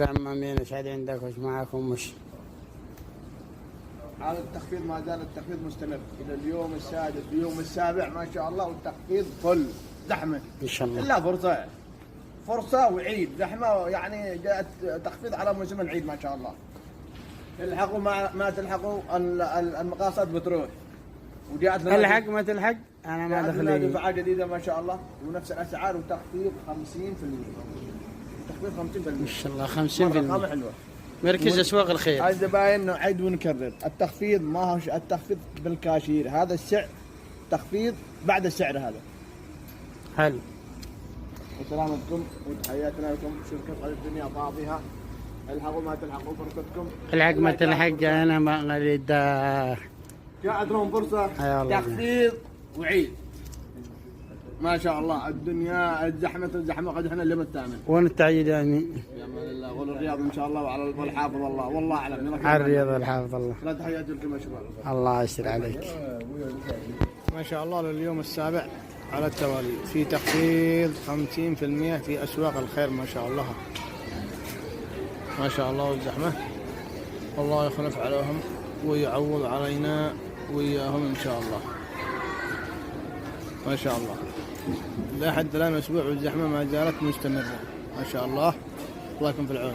عم امين اسعد عندك وش معاكم وش هذا التخفيض ما زال التخفيض مستمر الى اليوم السادس اليوم السابع ما شاء الله، والتخفيض فل زحمه ان شاء الله. الا فرصه وعيد زحمه، يعني جاءت تخفيض على موسم العيد ما شاء الله. الحقوا ما تلحقوا المقاصات بتروح، وجاءت لنا الحق ما تلحق انا ما دخلي دفعه جديده ما شاء الله ونفس الاسعار وتخفيض 50%. تخفيض 50% ان شاء الله 50%. رقم حلوه. مركز اسواق الخير. الزباين نعيد ونكرر، التخفيض ما هو التخفيض بالكاشير، هذا السعر تخفيض بعد السعر هذا. حلو. وسلامتكم وتحياتنا لكم. شركة غير الدنيا فاضيها، الحقوا ما تلحقوا فرصتكم. الحق ما تلحق انا ما اريد. جاءت لهم فرصة تخفيض وعيد ما شاء الله. الدنيا الزحمة قد احنا اللي متامن. وين التعيين يعني؟ يا امان الله. والرياض ان شاء الله والحافظ الله والله اعلم. على الرياض والحافظ الله. لا تحياتي لكم يا شباب. الله يسر عليك. ما شاء الله لليوم السابع على التوالي في تخفيض 50% في اسواق الخير ما شاء الله. ما شاء الله والزحمة والله يخلف عليهم ويعوض علينا وياهم ان شاء الله. ما شاء الله لحد الان اسبوع والزحمة ما زالت مستمرة ما شاء الله. الله يكون في العون.